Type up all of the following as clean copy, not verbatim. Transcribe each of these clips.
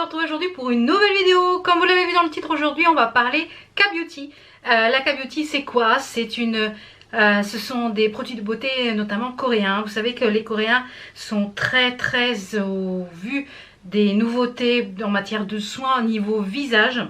retrouver aujourd'hui pour une nouvelle vidéo. Comme vous l'avez vu dans le titre, aujourd'hui on va parler K-Beauty. La K-Beauty c'est quoi? Ce sont des produits de beauté notamment coréens. Vous savez que les Coréens sont très au vu des nouveautés en matière de soins au niveau visage.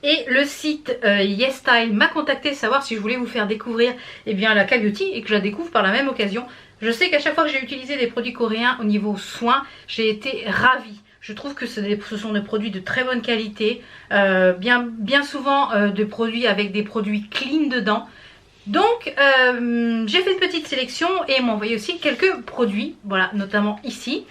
Et le site YesStyle m'a contacté savoir si je voulais vous faire découvrir la K-Beauty et que je la découvre par la même occasion. Je sais qu'à chaque fois que j'ai utilisé des produits coréens au niveau soins, j'ai été ravie. Je trouve que ce sont des produits de très bonne qualité, bien souvent de produits avec des produits clean dedans. Donc j'ai fait une petite sélection et m'ont envoyé aussi quelques produits, voilà, notamment ici.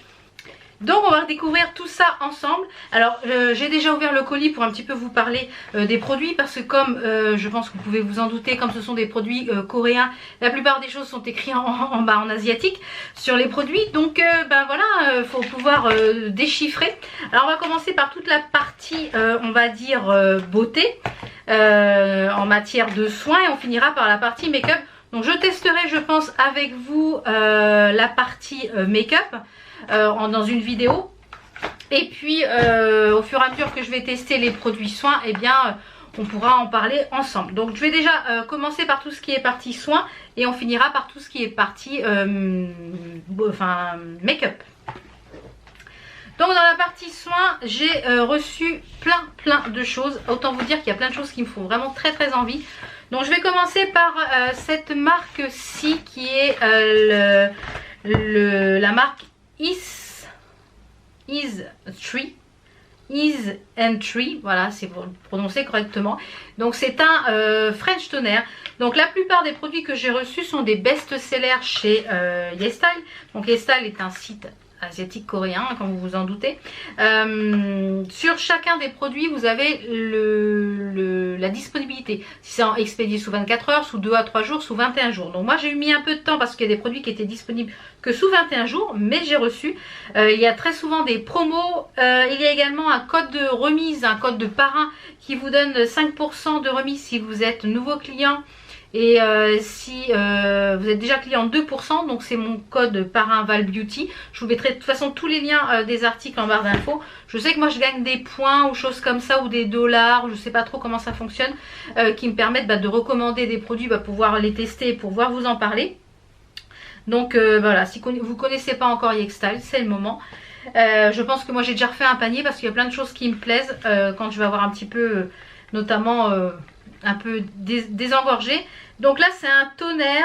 Donc on va découvrir tout ça ensemble. Alors j'ai déjà ouvert le colis pour un petit peu vous parler des produits, parce que comme je pense que vous pouvez vous en douter, comme ce sont des produits coréens, la plupart des choses sont écrites en asiatique sur les produits. Donc voilà, faut pouvoir déchiffrer. Alors on va commencer par toute la partie on va dire beauté en matière de soins, et on finira par la partie make-up. Donc je testerai, je pense, avec vous la partie make-up dans une vidéo, et puis au fur et à mesure que je vais tester les produits soins, on pourra en parler ensemble. Donc je vais déjà commencer par tout ce qui est partie soins, et on finira par tout ce qui est partie make-up. Donc dans la partie soins, j'ai reçu plein de choses. Autant vous dire qu'il y a plein de choses qui me font vraiment très envie. Donc je vais commencer par cette marque-ci qui est la marque Is and Tree, voilà, c'est pour le prononcer correctement. Donc c'est un French toner. Donc la plupart des produits que j'ai reçus sont des best-sellers chez YesStyle. Donc YesStyle est un site asiatique coréen, comme vous vous en doutez. Sur chacun des produits, vous avez la disponibilité. Si c'est expédié sous 24 heures, sous 2 à 3 jours, sous 21 jours. Donc moi j'ai mis un peu de temps parce qu'il y a des produits qui étaient disponibles que sous 21 jours, mais j'ai reçu. Il y a très souvent des promos. Il y a également un code de remise, un code de parrain qui vous donne 5% de remise si vous êtes nouveau client. Et si vous êtes déjà client, 2%, donc c'est mon code parrain Val Beauty. Je vous mettrai de toute façon tous les liens des articles en barre d'infos. Je sais que moi je gagne des points ou choses comme ça, ou des dollars, je sais pas trop comment ça fonctionne, qui me permettent de recommander des produits, pour pouvoir les tester et pouvoir vous en parler. Donc voilà, si vous connaissez pas encore YesStyle, c'est le moment. Je pense que moi j'ai déjà refait un panier parce qu'il y a plein de choses qui me plaisent quand je vais avoir un petit peu, notamment un peu désengorgé. Donc là c'est un toner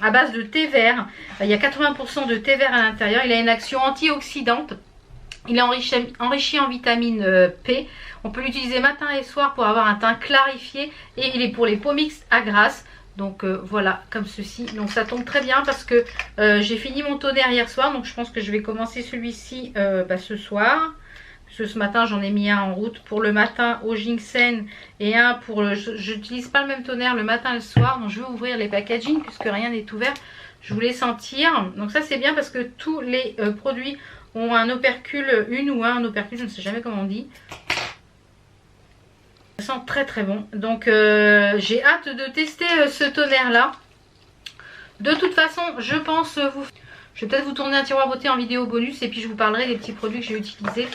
à base de thé vert. Il y a 80% de thé vert à l'intérieur. Il a une action antioxydante. Il est enrichi en vitamine P. On peut l'utiliser matin et soir pour avoir un teint clarifié. Et il est pour les peaux mixtes à grasse. Donc voilà, comme ceci. Donc ça tombe très bien parce que j'ai fini mon toner hier soir. Donc je pense que je vais commencer celui-ci ce soir. Ce matin j'en ai mis un en route pour le matin au ginseng, et un pour le... J'utilise pas le même toner le matin et le soir. Donc je vais ouvrir les packaging puisque rien n'est ouvert. Je voulais sentir. Donc ça c'est bien parce que tous les produits ont un opercule, une ou un opercule, je ne sais jamais comment on dit. Ça sent très bon. Donc j'ai hâte de tester ce toner là. De toute façon je pense je vais peut-être vous tourner un tiroir beauté en vidéo bonus, et puis je vous parlerai des petits produits que j'ai utilisés.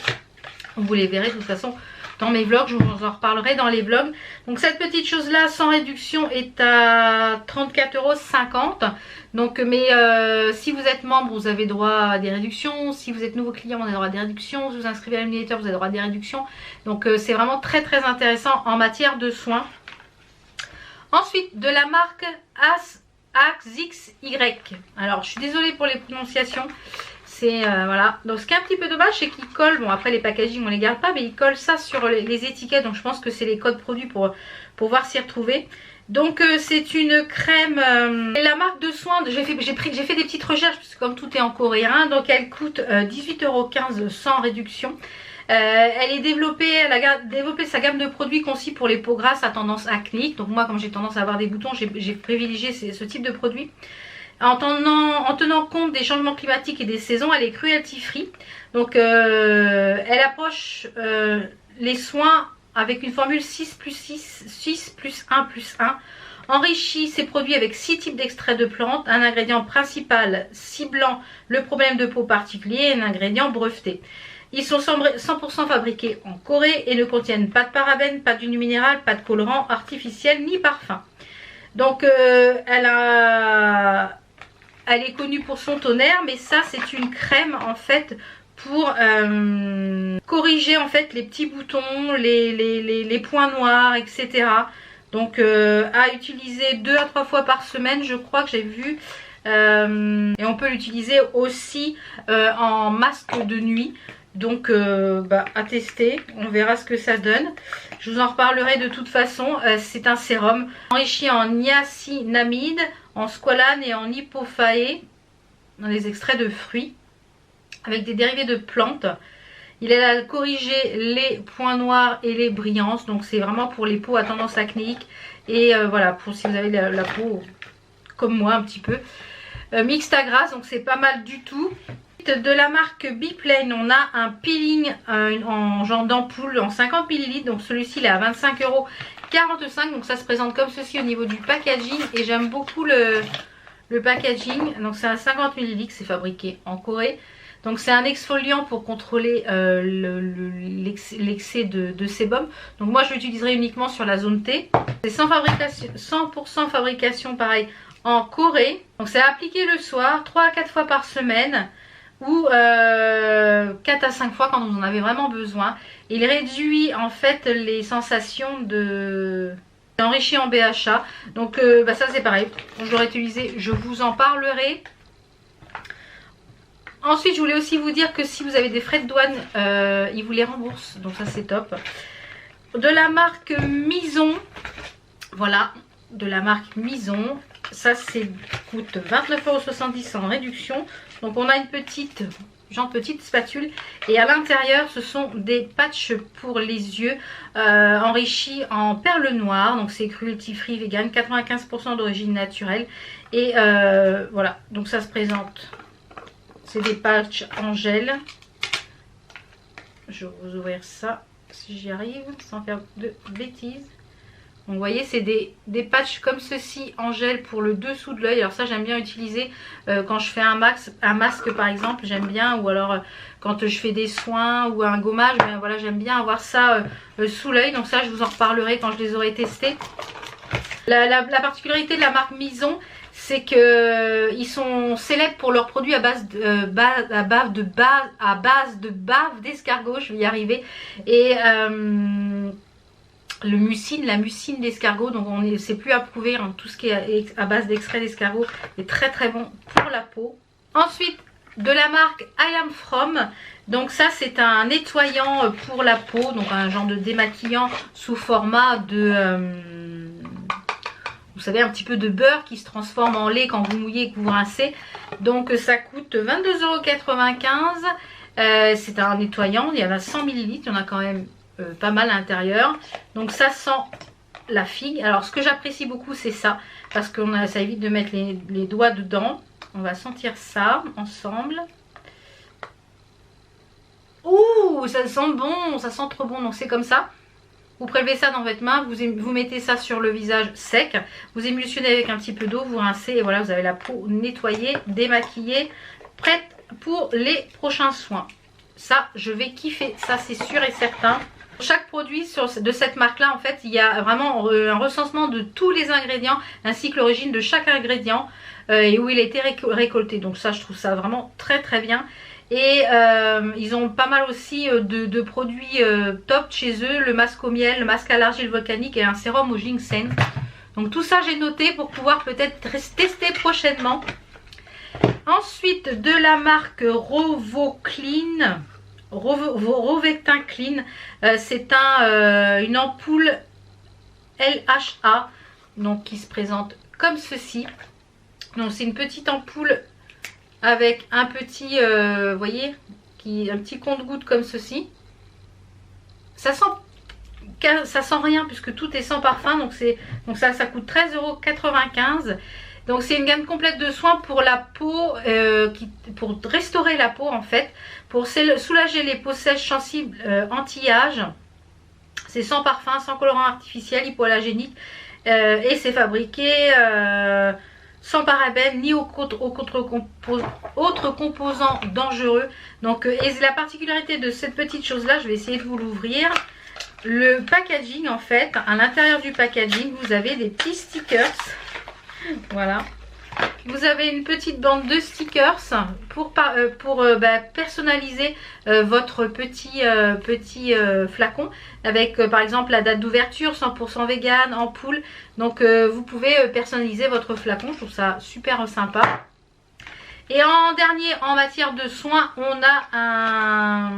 Vous les verrez de toute façon dans mes vlogs, je vous en reparlerai dans les vlogs. Donc cette petite chose là sans réduction est à 34,50 €. Donc mais si vous êtes membre, vous avez droit à des réductions. Si vous êtes nouveau client, vous avez droit à des réductions. Si vous inscrivez à la newsletter, vous avez droit à des réductions. Donc c'est vraiment très intéressant en matière de soins. Ensuite, de la marque AXXY. Alors je suis désolée pour les prononciations. Voilà, donc ce qui est un petit peu dommage, c'est qu'ils collent, bon après les packaging on les garde pas, mais ils collent ça sur les étiquettes. Donc je pense que c'est les codes produits pour pouvoir s'y retrouver. Donc c'est une crème, la marque de soins, j'ai fait des petites recherches parce que comme tout est en coréen, donc elle coûte 18,15 € sans réduction. Elle a développé sa gamme de produits conçus pour les peaux grasses à tendance acnéique. Donc moi, comme j'ai tendance à avoir des boutons, j'ai privilégié ce type de produit. En tenant compte des changements climatiques et des saisons, elle est cruelty free. Donc elle approche les soins avec une formule 6 plus 1 plus 1. Enrichit ses produits avec 6 types d'extraits de plantes, un ingrédient principal ciblant le problème de peau particulier et un ingrédient breveté. Ils sont 100% fabriqués en Corée et ne contiennent pas de parabènes, pas d'huile minérale, pas de colorant artificiel ni parfum. Donc elle est connue pour son tonnerre, mais ça c'est une crème en fait pour corriger en fait les petits boutons, les points noirs, etc. Donc à utiliser 2 à 3 fois par semaine, je crois que j'ai vu. Et on peut l'utiliser aussi en masque de nuit. Donc à tester, on verra ce que ça donne. Je vous en reparlerai de toute façon. C'est un sérum enrichi en niacinamide, en squalane et en hypophae, dans les extraits de fruits, avec des dérivés de plantes. Il aide à corriger les points noirs et les brillances. Donc c'est vraiment pour les peaux à tendance acnéique. Et voilà, pour si vous avez la peau comme moi un petit peu mixte à grasse, donc c'est pas mal du tout. De la marque Biplane, on a un peeling en genre d'ampoule en 50 ml. Donc celui-ci il est à 25,45 €. Donc ça se présente comme ceci au niveau du packaging. Et j'aime beaucoup le packaging. Donc c'est un 50 ml, c'est fabriqué en Corée. Donc c'est un exfoliant pour contrôler l'excès de sébum. Donc moi je l'utiliserai uniquement sur la zone T. C'est 100% fabrication pareil en Corée. Donc c'est appliqué le soir 3 à 4 fois par semaine. Ou 4 à 5 fois quand vous en avez vraiment besoin. Il réduit en fait les sensations de... enrichi en BHA. Donc ça c'est pareil, je l'aurais utilisé, je vous en parlerai. Ensuite je voulais aussi vous dire que si vous avez des frais de douane, ils vous les remboursent. Donc ça c'est top. De la marque Mison, voilà, de la marque Mison. Ça coûte 29,70 € en réduction. Donc on a une petite spatule et à l'intérieur ce sont des patchs pour les yeux enrichis en perles noires. Donc c'est cruelty free vegan, 95% d'origine naturelle. Et voilà, donc ça se présente. C'est des patchs en gel. Je vais vous ouvrir ça si j'y arrive sans faire de bêtises. Donc vous voyez c'est des patchs comme ceci en gel pour le dessous de l'œil. Alors ça j'aime bien utiliser quand je fais un masque par exemple, j'aime bien. Ou alors quand je fais des soins ou un gommage, ben voilà, j'aime bien avoir ça sous l'œil. Donc ça je vous en reparlerai quand je les aurai testés. La particularité de la marque Mison, c'est que ils sont célèbres pour leurs produits à base de bave d'escargot, je vais y arriver. Et la mucine d'escargot, donc c'est plus approuvé, hein, tout ce qui est à base d'extrait d'escargot est très très bon pour la peau. Ensuite de la marque I Am From, donc ça c'est un nettoyant pour la peau, donc un genre de démaquillant sous format de vous savez, un petit peu de beurre qui se transforme en lait quand vous mouillez et que vous rincez. Donc ça coûte 22,95 €. C'est un nettoyant, il y en a 100 ml, il y en a quand même pas mal à l'intérieur. Donc ça sent la figue. Alors ce que j'apprécie beaucoup c'est ça, parce que ça évite de mettre les doigts dedans. On va sentir ça ensemble. Ouh, ça sent bon, ça sent trop bon. Donc c'est comme ça. Vous prélevez ça dans votre main, vous mettez ça sur le visage sec, vous émulsionnez avec un petit peu d'eau, vous rincez et voilà, vous avez la peau nettoyée, démaquillée, prête pour les prochains soins. Ça, je vais kiffer, ça c'est sûr et certain. Chaque produit de cette marque là, en fait, il y a vraiment un recensement de tous les ingrédients ainsi que l'origine de chaque ingrédient et où il a été récolté. Donc ça, je trouve ça vraiment très très bien. Et ils ont pas mal aussi de produits top chez eux. Le masque au miel, le masque à l'argile volcanique et un sérum au ginseng. Donc tout ça j'ai noté pour pouvoir peut-être tester prochainement. Ensuite de la marque Rovectin Clean, c'est une ampoule LHA, donc qui se présente comme ceci. Donc c'est une petite ampoule avec un petit, vous voyez, un petit compte-gouttes comme ceci. Ça sent rien puisque tout est sans parfum, donc ça coûte 13,95 €. Donc c'est une gamme complète de soins pour la peau, pour restaurer la peau en fait, pour soulager les peaux sèches sensibles anti-âge. C'est sans parfum, sans colorant artificiel, hypoallergénique et c'est fabriqué sans parabènes ni autres composants dangereux. Donc, et la particularité de cette petite chose là, je vais essayer de vous l'ouvrir. Le packaging, en fait, à l'intérieur du packaging, vous avez des petits stickers. Voilà. Vous avez une petite bande de stickers pour personnaliser votre petit flacon avec par exemple la date d'ouverture, 100% vegan, ampoule. Donc vous pouvez personnaliser votre flacon. Je trouve ça super sympa. Et en dernier, en matière de soins, on a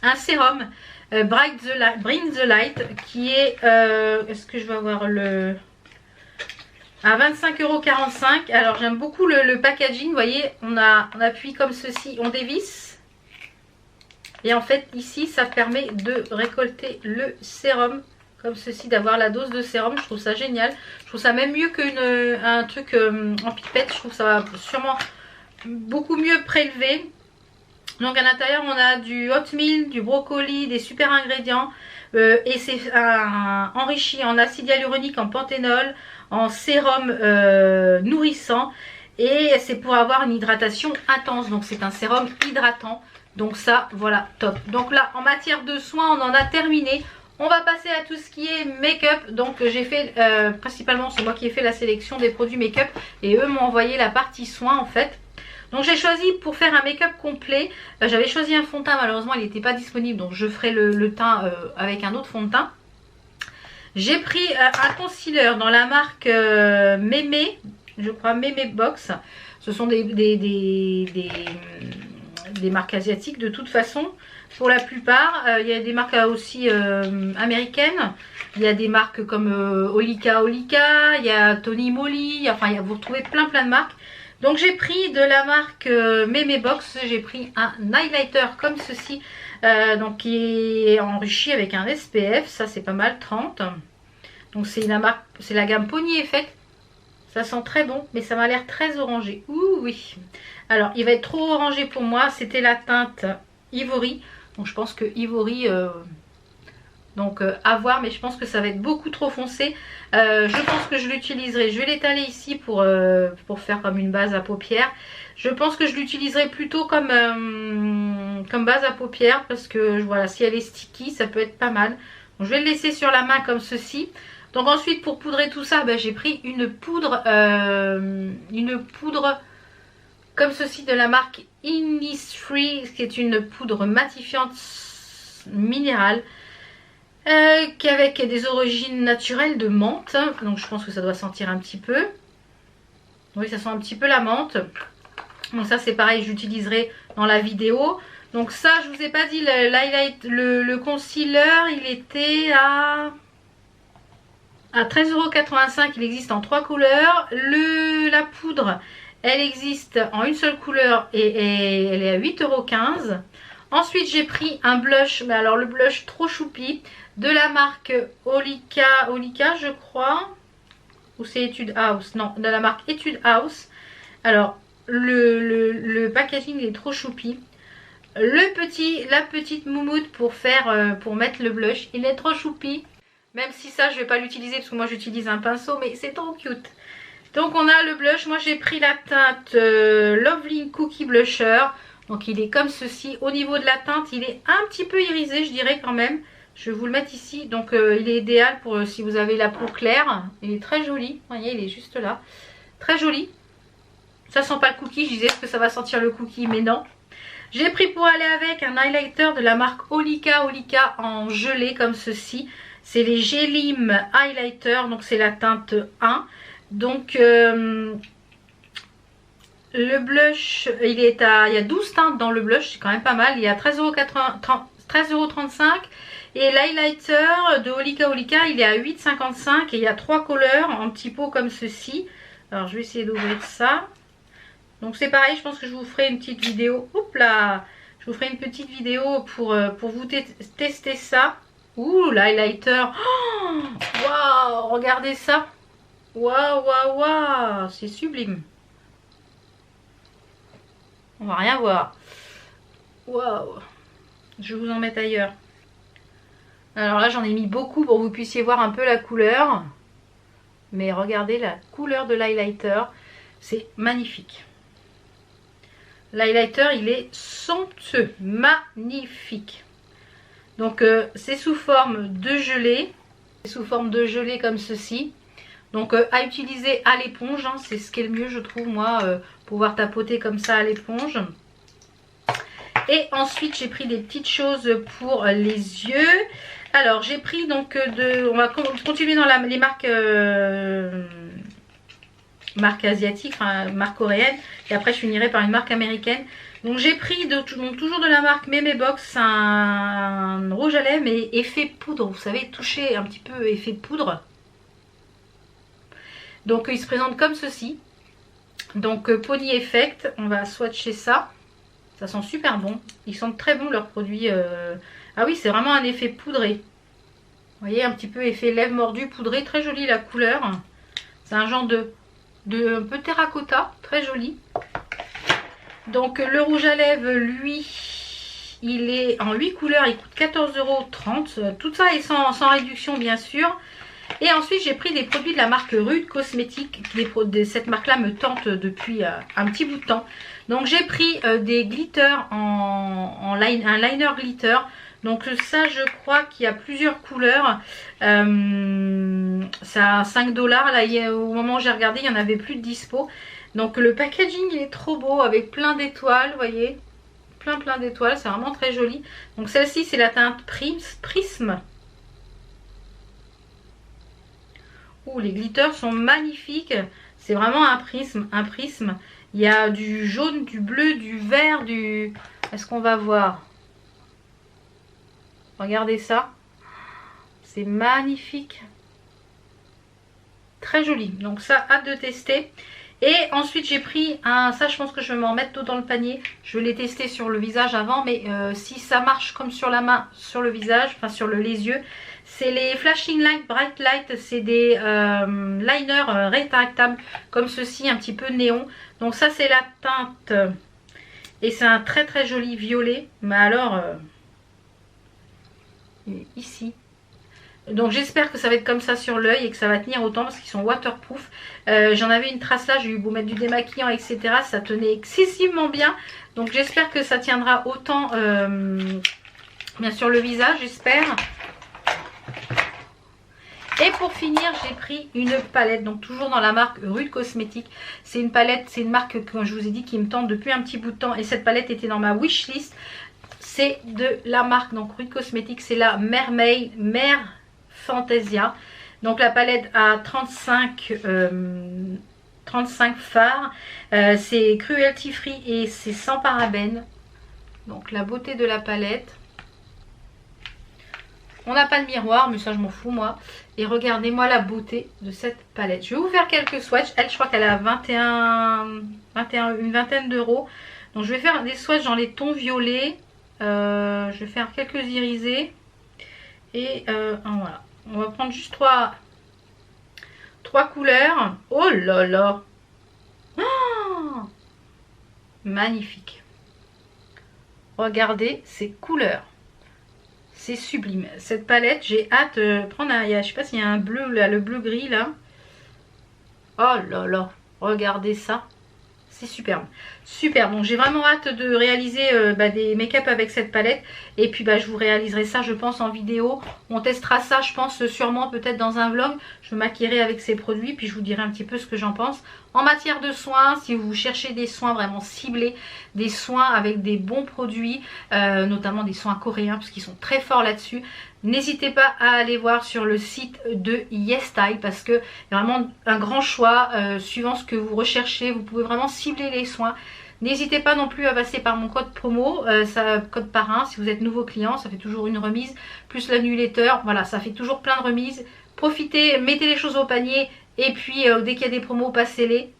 un sérum Bring the Light qui est... est-ce que je vais avoir le... à 25,45 €. Alors j'aime beaucoup le packaging. Vous voyez, on appuie comme ceci, on dévisse. Et en fait ici ça permet de récolter le sérum comme ceci, d'avoir la dose de sérum. Je trouve ça génial. Je trouve ça même mieux qu'un truc en pipette. Je trouve ça sûrement beaucoup mieux prélevé. Donc à l'intérieur on a du oatmeal, du brocoli, des super ingrédients. Et c'est enrichi en acide hyaluronique, en panthénol, en sérum nourrissant. Et c'est pour avoir une hydratation intense. Donc c'est un sérum hydratant. Donc ça, voilà, top. Donc là, en matière de soins, on en a terminé. On va passer à tout ce qui est make-up. Donc j'ai fait, principalement c'est moi qui ai fait la sélection des produits make-up. Et eux m'ont envoyé la partie soins en fait. Donc j'ai choisi pour faire un make-up complet, j'avais choisi un fond de teint, malheureusement il n'était pas disponible, donc je ferai le teint avec un autre fond de teint. J'ai pris un concealer dans la marque Mémé, je crois Mémé Box. Ce sont des marques asiatiques de toute façon, pour la plupart. Il y a des marques aussi américaines. Il y a des marques comme Olika, il y a Tony Moly, enfin vous retrouvez plein de marques. Donc j'ai pris de la marque Mémé Box, j'ai pris un highlighter comme ceci, donc qui est enrichi avec un SPF, ça c'est pas mal, 30. Donc c'est la gamme Pony Effect, ça sent très bon, mais ça m'a l'air très orangé. Ouh oui. Alors il va être trop orangé pour moi, c'était la teinte Ivory, donc je pense que Ivory... donc à voir, mais je pense que ça va être beaucoup trop foncé. Je pense que je l'utiliserai, je vais l'étaler ici pour faire comme une base à paupières. Je pense que je l'utiliserai plutôt comme base à paupières, parce que voilà, si elle est sticky ça peut être pas mal. Donc, je vais le laisser sur la main comme ceci. Donc ensuite pour poudrer tout ça, j'ai pris une poudre comme ceci de la marque Innisfree, qui est une poudre matifiante minérale. Avec des origines naturelles de menthe. Donc je pense que ça doit sentir un petit peu. Oui, ça sent un petit peu la menthe. Donc ça c'est pareil, j'utiliserai dans la vidéo. Donc ça, je vous ai pas dit, le concealer, il était à 13,85 €. Il existe en 3 couleurs. La poudre, elle existe en une seule couleur et elle est à 8,15 €. Ensuite j'ai pris un blush, mais alors le blush trop choupi, de la marque Olika je crois, ou c'est Etude House, non, de la marque Etude House. Alors le packaging est trop choupi. La petite moumoute pour mettre le blush, il est trop choupi. Même si ça je vais pas l'utiliser parce que moi j'utilise un pinceau, mais c'est trop cute. Donc on a le blush, moi j'ai pris la teinte Lovely Cookie Blusher. Donc il est comme ceci. Au niveau de la teinte, il est un petit peu irisé, je dirais quand même. Je vais vous le mettre ici. Donc il est idéal pour si vous avez la peau claire. Il est très joli. Vous voyez, il est juste là. Très joli. Ça sent pas le cookie. Je disais que ça va sentir le cookie, mais non. J'ai pris pour aller avec un highlighter de la marque Olika en gelée comme ceci. C'est les Gelim Highlighter. Donc c'est la teinte 1. Donc... le blush, il y a 12 teintes dans le blush, c'est quand même pas mal. Il y a 13,35 € et l'highlighter de Olika, il est à 8,55 € et il y a 3 couleurs en petits pots comme ceci. Alors je vais essayer d'ouvrir ça. Donc c'est pareil, je pense que je vous ferai une petite vidéo. Oups là, je vous ferai une petite vidéo pour vous tester ça. Ouh, l'highlighter. Waouh, regardez ça. Waouh, c'est sublime. On va rien voir. Waouh. Je vais vous en mettre ailleurs. Alors là j'en ai mis beaucoup pour que vous puissiez voir un peu la couleur. Mais regardez la couleur de l'highlighter. C'est magnifique. L'highlighter, il est somptueux. Magnifique. Donc, c'est sous forme de gelée. Sous forme de gelée comme ceci. Donc, à utiliser à l'éponge. Hein, c'est ce qui est le mieux, je trouve, moi. Pouvoir tapoter comme ça à l'éponge. Et ensuite, j'ai pris des petites choses pour les yeux. Alors, j'ai pris donc on va continuer dans les marques asiatiques, enfin marques coréennes. Et après, je finirai par une marque américaine. Donc, j'ai pris toujours de la marque Memebox un rouge à lèvres mais effet poudre. Vous savez, toucher un petit peu effet poudre. Donc, il se présente comme ceci. Donc, Pony Effect. On va swatcher ça. Ça sent super bon. Ils sentent très bons leurs produits. Ah oui, c'est vraiment un effet poudré. Vous voyez, un petit peu effet lèvres mordues poudré. Très jolie la couleur. C'est un genre de un peu terracotta. Très joli. Donc le rouge à lèvres, lui, il est en 8 couleurs. Il coûte 14,30 €. Tout ça est sans réduction, bien sûr. Et ensuite, j'ai pris des produits de la marque Rude Cosmétique. Cette marque-là me tente depuis un petit bout de temps. Donc, j'ai pris des glitters un liner glitter. Donc, ça, je crois qu'il y a plusieurs couleurs. Ça a 5 $. Là, au moment où j'ai regardé, il n'y en avait plus de dispo. Donc, le packaging, il est trop beau avec plein d'étoiles, vous voyez. Plein d'étoiles. C'est vraiment très joli. Donc, celle-ci, c'est la teinte Prisme. Ouh, les glitters sont magnifiques. C'est vraiment un prisme. Il y a du jaune, du bleu, du vert, du... Est-ce qu'on va voir? Regardez ça. C'est magnifique. Très joli. Donc ça, hâte de tester. Et ensuite, j'ai pris un... Ça, je pense que je vais m'en mettre tout dans le panier. Je vais les tester sur le visage avant. Mais si ça marche comme sur la main, sur le visage, enfin sur les yeux... C'est les Flashing Light, Bright Light, c'est des liners rétractables comme ceci, un petit peu néon. Donc ça c'est la teinte et c'est un très joli violet. Mais alors, ici. Donc j'espère que ça va être comme ça sur l'œil et que ça va tenir autant parce qu'ils sont waterproof. J'en avais une trace là, j'ai eu beau mettre du démaquillant, etc. Ça tenait excessivement bien. Donc j'espère que ça tiendra autant, bien sûr le visage, j'espère. Et pour finir, j'ai pris une palette, donc toujours dans la marque Rude Cosmétique. C'est une palette, c'est une marque, comme je vous ai dit, qui me tente depuis un petit bout de temps. Et cette palette était dans ma wishlist. C'est de la marque, donc Rude Cosmétique, c'est la Mermaid, Mer Fantasia. Donc la palette a 35 fards. C'est cruelty free et c'est sans parabènes. Donc la beauté de la palette. On n'a pas de miroir, mais ça je m'en fous moi. Et regardez-moi la beauté de cette palette. Je vais vous faire quelques swatchs. Elle, je crois qu'elle a une vingtaine d'euros. Donc je vais faire des swatchs dans les tons violets. Je vais faire quelques irisés. Et voilà. On va prendre juste trois couleurs. Oh là là. Oh, magnifique. Regardez ces couleurs. C'est sublime. Cette palette, j'ai hâte de prendre un... Je sais pas s'il y a un bleu là, le bleu gris là. Oh là là. Regardez ça. C'est superbe. Super. Donc j'ai vraiment hâte de réaliser des make-up avec cette palette. Et puis je vous réaliserai ça je pense en vidéo. On testera ça je pense sûrement peut-être dans un vlog. Je me maquillerai avec ces produits. Puis je vous dirai un petit peu ce que j'en pense. En matière de soins, si vous cherchez des soins vraiment ciblés, des soins avec des bons produits, notamment des soins coréens parce qu'ils sont très forts là-dessus. N'hésitez pas à aller voir sur le site de YesStyle parce qu'il y a vraiment un grand choix suivant ce que vous recherchez. Vous pouvez vraiment cibler les soins. N'hésitez pas non plus à passer par mon code promo, code parrain. Si vous êtes nouveau client, ça fait toujours une remise. Plus la newsletter, voilà, ça fait toujours plein de remises. Profitez, mettez les choses au panier et puis dès qu'il y a des promos, passez-les.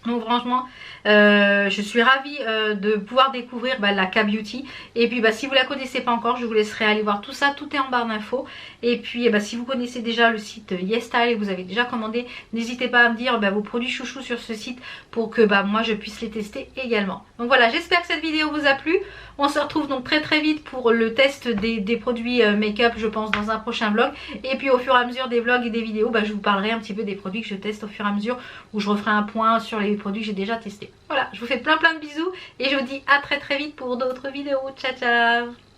Donc franchement, je suis ravie de pouvoir découvrir la K-Beauty. Et puis si vous la connaissez pas encore, je vous laisserai aller voir tout ça. Tout est en barre d'infos. Et puis si vous connaissez déjà le site YesStyle et vous avez déjà commandé, n'hésitez pas à me dire vos produits chouchous sur ce site pour que moi je puisse les tester également. Donc voilà, j'espère que cette vidéo vous a plu. On se retrouve donc très vite pour le test des produits make-up, je pense, dans un prochain vlog. Et puis au fur et à mesure des vlogs et des vidéos, je vous parlerai un petit peu des produits que je teste au fur et à mesure, où je referai un point sur les produits que j'ai déjà testés. Voilà, je vous fais plein de bisous et je vous dis à très vite pour d'autres vidéos. Ciao ciao.